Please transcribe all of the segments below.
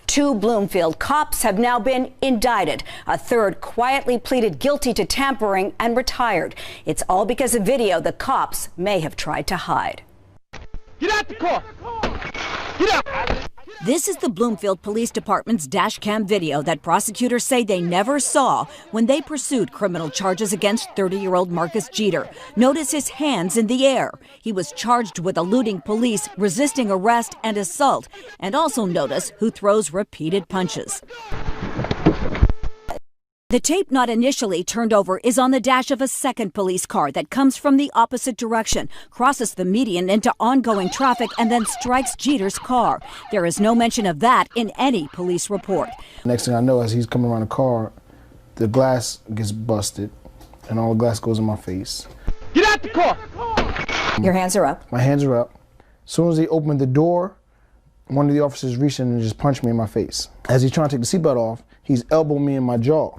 2 Bloomfield cops have now been indicted. A third quietly pleaded guilty to tampering and retired. It's all because of video the cops may have tried to hide. Get out the car! Get out! This is the Bloomfield Police Department's dash cam video that prosecutors say they never saw when they pursued criminal charges against 30-year-old Marcus Jeter. Notice his hands in the air. He was charged with eluding police, resisting arrest, and assault. And also notice who throws repeated punches. The tape not initially turned over is on the dash of a second police car that comes from the opposite direction, crosses the median into ongoing traffic, and then strikes Jeter's car. There is no mention of that in any police report. Next thing I know, as he's coming around the car, the glass gets busted, and all the glass goes in my face. Get out the car! Your hands are up. My hands are up. As soon as he opened the door, one of the officers reached in and just punched me in my face. As he's trying to take the seatbelt off, he's elbowed me in my jaw.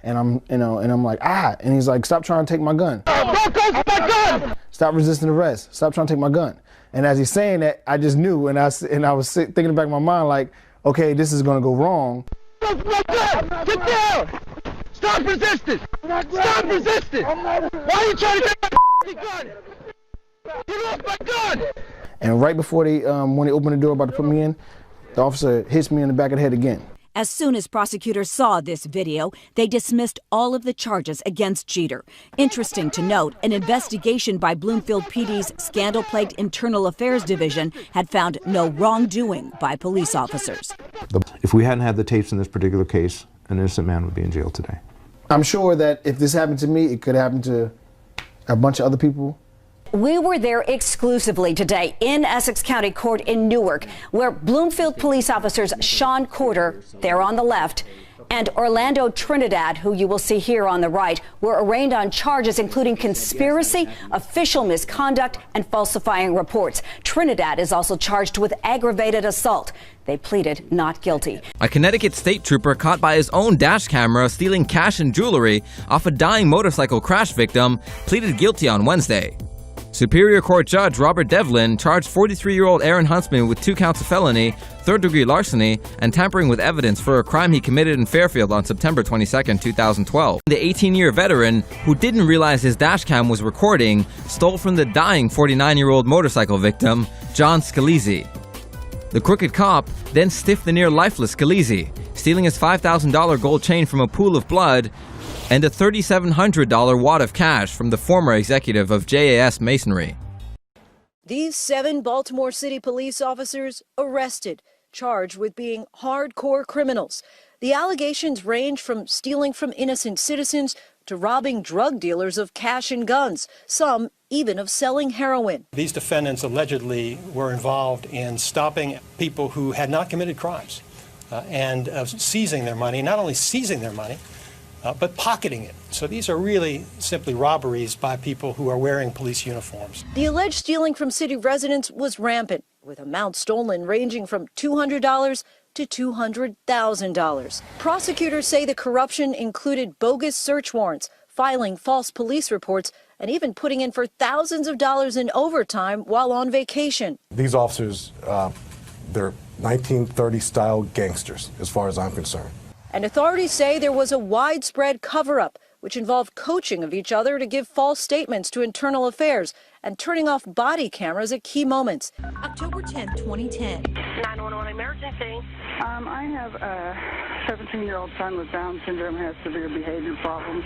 And I'm like, ah, and he's like, stop trying to take my gun. Don't go for my gun! Stop resisting arrest. Stop trying to take my gun. And as he's saying that, I just knew, and I was thinking in the back of my mind, like, okay, this is gonna go wrong. Get down! Stop resisting! Stop resisting! Why are you trying to take my gun? Get off my gun! And right before when they opened the door about to put me in, the officer hits me in the back of the head again. As soon as prosecutors saw this video, they dismissed all of the charges against Jeter. Interesting to note, an investigation by Bloomfield PD's scandal-plagued Internal Affairs Division had found no wrongdoing by police officers. If we hadn't had the tapes in this particular case, an innocent man would be in jail today. I'm sure that if this happened to me, it could happen to a bunch of other people. We were there exclusively today in Essex County Court in Newark, where Bloomfield police officers Sean Corder, there on the left, and Orlando Trinidad, who you will see here on the right, were arraigned on charges including conspiracy, official misconduct, and falsifying reports. Trinidad is also charged with aggravated assault. They pleaded not guilty. A Connecticut state trooper caught by his own dash camera stealing cash and jewelry off a dying motorcycle crash victim pleaded guilty on Wednesday. Superior Court Judge Robert Devlin charged 43-year-old Aaron Huntsman with 2 counts of felony, third-degree larceny, and tampering with evidence for a crime he committed in Fairfield on September 22, 2012. The 18-year veteran, who didn't realize his dashcam was recording, stole from the dying 49-year-old motorcycle victim, John Scalise. The crooked cop then stiffed the near-lifeless Scalise, stealing his $5,000 gold chain from a pool of blood and a $3,700 wad of cash from the former executive of JAS Masonry. These 7 Baltimore City police officers arrested, charged with being hardcore criminals. The allegations range from stealing from innocent citizens to robbing drug dealers of cash and guns, some even of selling heroin. These defendants allegedly were involved in stopping people who had not committed crimes and seizing their money, not only seizing their money, but pocketing it. So these are really simply robberies by people who are wearing police uniforms. The alleged stealing from city residents was rampant, with amounts stolen ranging from $200 to $200,000. Prosecutors say the corruption included bogus search warrants, filing false police reports, and even putting in for thousands of dollars in overtime while on vacation. These officers, they're 1930-style gangsters, as far as I'm concerned. And authorities say there was a widespread cover-up, which involved coaching of each other to give false statements to Internal Affairs and turning off body cameras at key moments. October 10, 2010. 911 emergency. I have a 17-year-old son with Down syndrome, has severe behavior problems.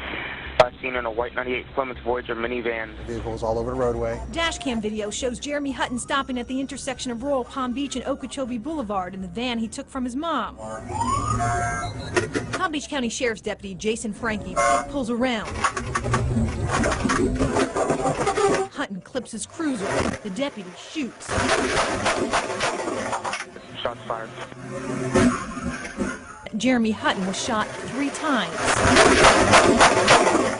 Seen in a white 98 Plymouth Voyager minivan. Vehicles all over the roadway. Dashcam video shows Jeremy Hutton stopping at the intersection of Royal Palm Beach and Okeechobee Boulevard in the van he took from his mom. Palm Beach County Sheriff's Deputy Jason Frankie pulls around. Hutton clips his cruiser. The deputy shoots. Shots fired. Jeremy Hutton was shot 3 times.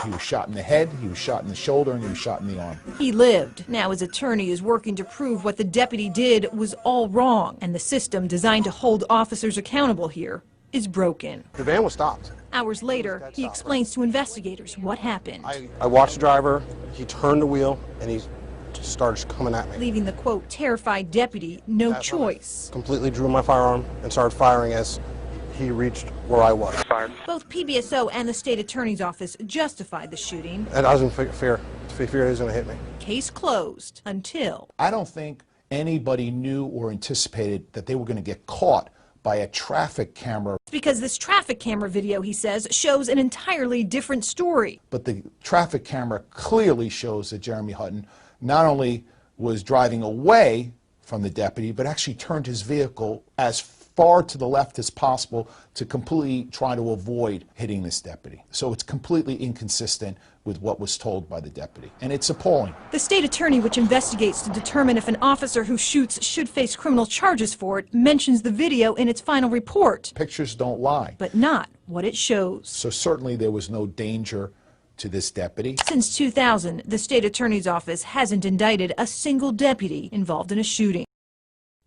He was shot in the head, he was shot in the shoulder, and he was shot in the arm. He lived. Now his attorney is working to prove what the deputy did was all wrong, and the system designed to hold officers accountable here is broken. The van was stopped. Hours later, he explains to investigators what happened. I watched the driver, he turned the wheel, and he just started coming at me. Leaving the, quote, terrified deputy no choice. Completely drew my firearm and started firing as he reached where I was. Both PBSO and the state attorney's office justified the shooting. And I was in fear he was going to hit me. Case closed until... I don't think anybody knew or anticipated that they were going to get caught by a traffic camera. Because this traffic camera video, he says, shows an entirely different story. But the traffic camera clearly shows that Jeremy Hutton not only was driving away from the deputy, but actually turned his vehicle as far to the left as possible to completely try to avoid hitting this deputy. So it's completely inconsistent with what was told by the deputy, and it's appalling. The state attorney, which investigates to determine if an officer who shoots should face criminal charges for it, mentions the video in its final report. Pictures don't lie. But not what it shows. So certainly there was no danger to this deputy. Since 2000, the state attorney's office hasn't indicted a single deputy involved in a shooting.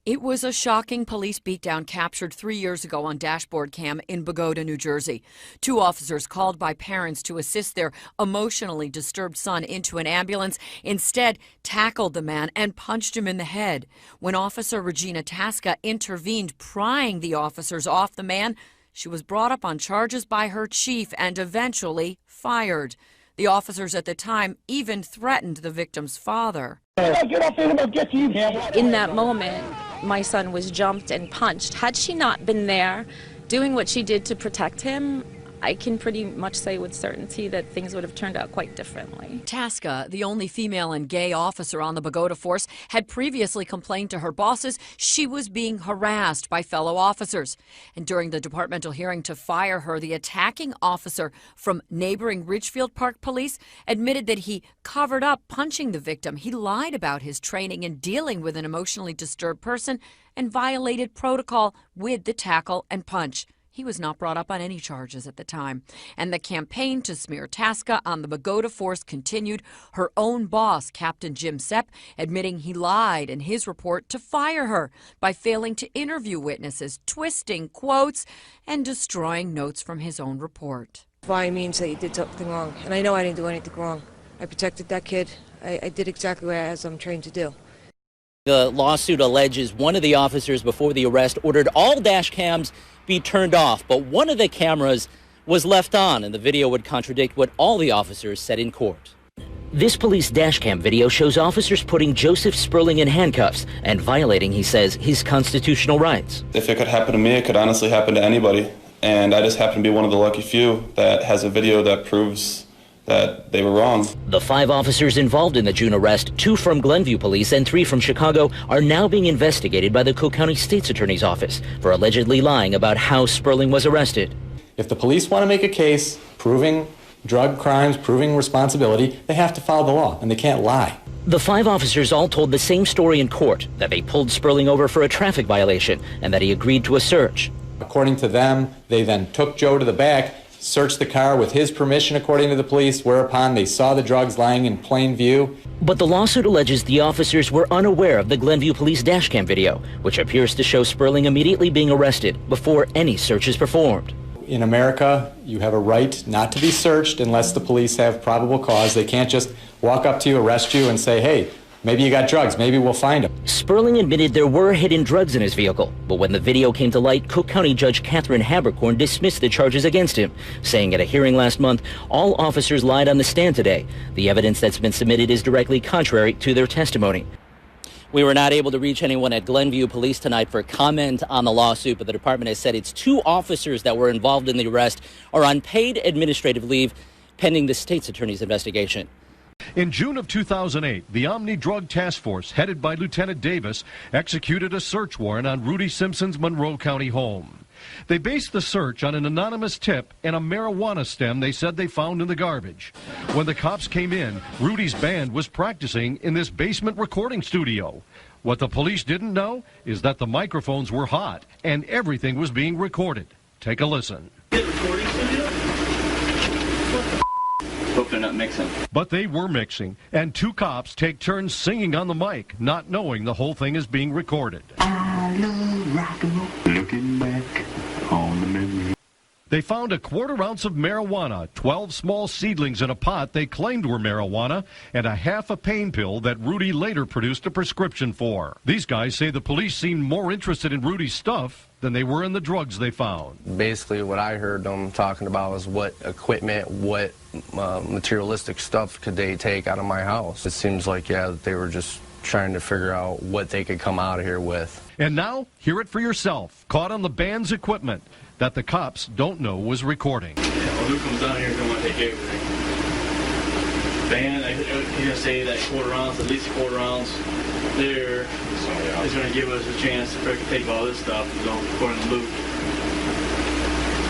It was a shocking police beatdown captured 3 years ago on dashboard cam in Bogota, New Jersey. 2 officers called by parents to assist their emotionally disturbed son into an ambulance instead tackled the man and punched him in the head. When Officer Regina Tasca intervened, prying the officers off the man, she was brought up on charges by her chief and eventually fired. The officers at the time even threatened the victim's father. Get off him, I'll get you. In that moment, my son was jumped and punched. Had she not been there doing what she did to protect him, I can pretty much say with certainty that things would have turned out quite differently. Tasca, the only female and gay officer on the Bogota force, had previously complained to her bosses she was being harassed by fellow officers. And during the departmental hearing to fire her, the attacking officer from neighboring Ridgefield Park Police admitted that he covered up punching the victim. He lied about his training in dealing with an emotionally disturbed person and violated protocol with the tackle and punch. He was not brought up on any charges at the time. And the campaign to smear Tasca on the Bogota force continued. Her own boss, Captain Jim Sepp, admitting he lied in his report to fire her by failing to interview witnesses, twisting quotes, and destroying notes from his own report. Lying means that you did something wrong, and I know I didn't do anything wrong. I protected that kid. I did exactly as I'm trained to do. The lawsuit alleges one of the officers before the arrest ordered all dash cams be turned off, but one of the cameras was left on, and the video would contradict what all the officers said in court. This police dashcam video shows officers putting Joseph Sperling in handcuffs and violating, he says, his constitutional rights. If it could happen to me, it could honestly happen to anybody. And I just happen to be one of the lucky few that has a video that proves that they were wrong. The 5 officers involved in the June arrest, 2 from Glenview Police and 3 from Chicago, are now being investigated by the Cook County State's Attorney's Office for allegedly lying about how Sperling was arrested. If the police want to make a case proving drug crimes, proving responsibility, they have to follow the law, and they can't lie. The 5 officers all told the same story in court, that they pulled Sperling over for a traffic violation and that he agreed to a search. According to them, they then took Joe to the back, searched the car with his permission, according to the police, whereupon they saw the drugs lying in plain view. But the lawsuit alleges the officers were unaware of the Glenview Police dashcam video, which appears to show Sperling immediately being arrested before any search is performed. In America, you have a right not to be searched unless the police have probable cause. They can't just walk up to you, arrest you, and say, hey, maybe you got drugs, maybe we'll find them. Sperling admitted there were hidden drugs in his vehicle, but when the video came to light, Cook County Judge Catherine Habercorn dismissed the charges against him, saying at a hearing last month, all officers lied on the stand today. The evidence that's been submitted is directly contrary to their testimony. We were not able to reach anyone at Glenview Police tonight for comment on the lawsuit, but the department has said its 2 officers that were involved in the arrest are on paid administrative leave pending the state's attorney's investigation. In June of 2008, the Omni Drug Task Force, headed by Lieutenant Davis, executed a search warrant on Rudy Simpson's Monroe County home. They based the search on an anonymous tip and a marijuana stem they said they found in the garbage. When the cops came in, Rudy's band was practicing in this basement recording studio. What the police didn't know is that the microphones were hot and everything was being recorded. Take a listen. Hope they're not mixing. But they were mixing, and 2 cops take turns singing on the mic, not knowing the whole thing is being recorded. I love rock and roll. Looking back on the memory. They found a quarter ounce of marijuana, 12 small seedlings in a pot they claimed were marijuana, and a half a pain pill that Rudy later produced a prescription for. These guys say the police seemed more interested in Rudy's stuff than they were in the drugs they found. Basically, what I heard them talking about was what equipment, what materialistic stuff could they take out of my house. It seems like, yeah, that they were just trying to figure out what they could come out of here with. And now, hear it for yourself. Caught on the band's equipment that the cops don't know was recording. Well, who comes down here is going to take everything? Band, he's going to say that quarter ounce, at least a quarter ounce there is going to give us a chance to take all this stuff and go according to Luke.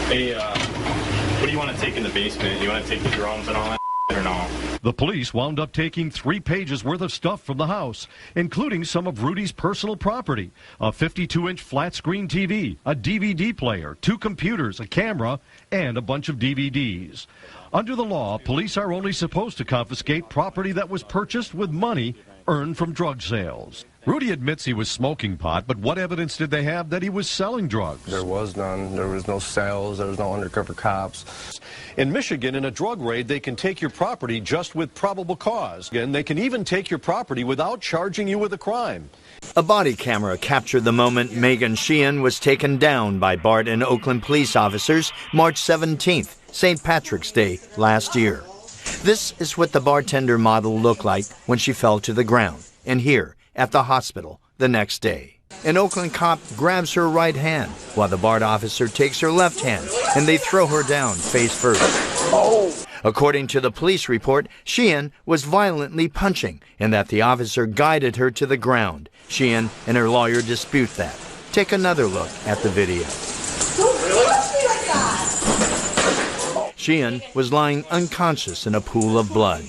Hey, what do you want to take in the basement? You want to take the drums and all that or no? The police wound up taking 3 pages worth of stuff from the house, including some of Rudy's personal property, a 52-inch flat-screen TV, a DVD player, 2 computers, a camera, and a bunch of DVDs. Under the law, police are only supposed to confiscate property that was purchased with money earned from drug sales. Rudy admits he was smoking pot, but what evidence did they have that he was selling drugs? There was none. There was no sales. There was no undercover cops. In Michigan, in a drug raid, they can take your property just with probable cause. And they can even take your property without charging you with a crime. A body camera captured the moment Megan Sheehan was taken down by BART and Oakland police officers March 17th, St. Patrick's Day last year. This is what the bartender model looked like when she fell to the ground. And here, at the hospital the next day. An Oakland cop grabs her right hand while the BART officer takes her left hand, and they throw her down face first. According to the police report, Sheehan was violently punching and that the officer guided her to the ground. Sheehan and her lawyer dispute that. Take another look at the video. Sheehan was lying unconscious in a pool of blood.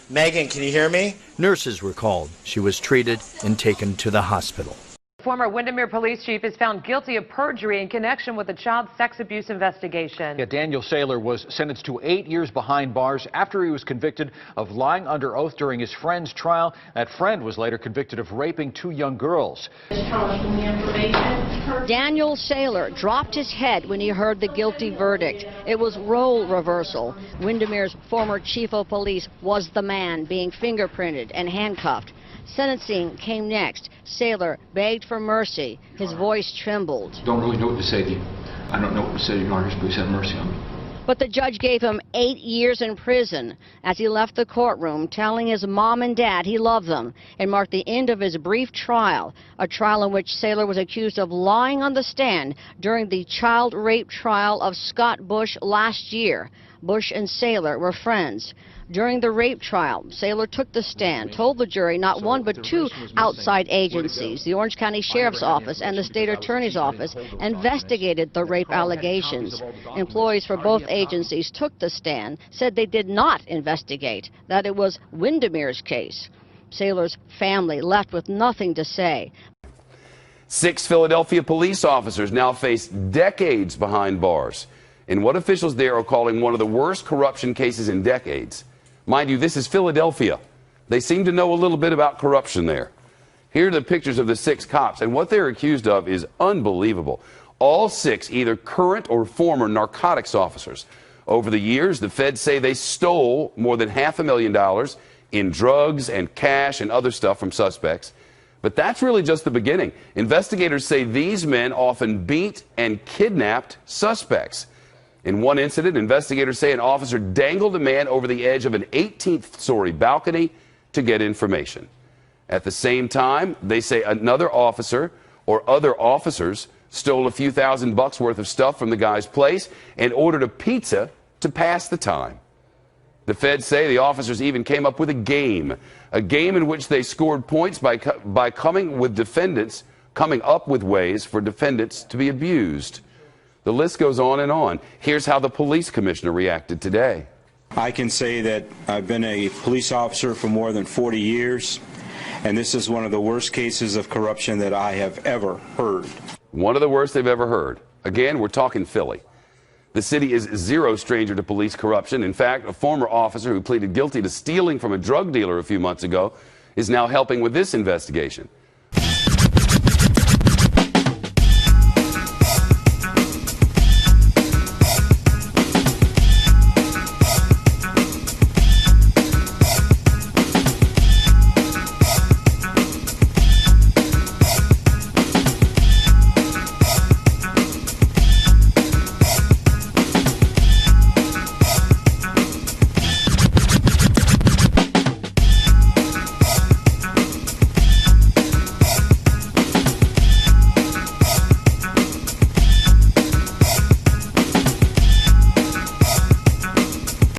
Megan, can you hear me? Nurses were called. She was treated and taken to the hospital. Former Windermere police chief is found guilty of perjury in connection with a child sex abuse investigation. Yeah, Daniel Saylor was sentenced to 8 years behind bars after he was convicted of lying under oath during his friend's trial. That friend was later convicted of raping 2 young girls. Daniel Saylor dropped his head when he heard the guilty verdict. It was role reversal. Windermere's former chief of police was the man being fingerprinted and handcuffed. Sentencing came next. Saylor begged for mercy. His voice trembled. Don't really know what to say to you. I don't know what to say to you, Honors. Please have mercy on me. But the judge gave him 8 years in prison as he left the courtroom, telling his mom and dad he loved them, and marked the end of his brief trial, a trial in which Saylor was accused of lying on the stand during the child rape trial of Scott Bush last year. Bush and Saylor were friends. During the rape trial, Saylor took the stand, told the jury not one but 2 outside agencies, the Orange County Sheriff's Office and the State Attorney's Office, investigated the rape allegations. Employees for both agencies took the stand, said they did not investigate, that it was Windermere's case. Saylor's family left with nothing to say. 6 Philadelphia police officers now face decades behind bars in what officials there are calling one of the worst corruption cases in decades. Mind you, this is Philadelphia. They seem to know a little bit about corruption there. Here are the pictures of the 6 cops, and what they're accused of is unbelievable. All 6 either current or former narcotics officers. Over the years, the feds say they stole more than $500,000 in drugs and cash and other stuff from suspects. But that's really just the beginning. Investigators say these men often beat and kidnapped suspects. In one incident, investigators say an officer dangled a man over the edge of an 18th-story balcony to get information. At the same time, they say another officer or other officers stole a few $1,000 worth of stuff from the guy's place and ordered a pizza to pass the time. The feds say the officers even came up with a game in which they scored points by coming up with ways for defendants to be abused. The list goes on and on. Here's how the police commissioner reacted today. I can say that I've been a police officer for more than 40 years, and this is one of the worst cases of corruption that I have ever heard. One of the worst they've ever heard. Again, we're talking Philly. The city is zero stranger to police corruption. In fact, a former officer who pleaded guilty to stealing from a drug dealer a few months ago is now helping with this investigation.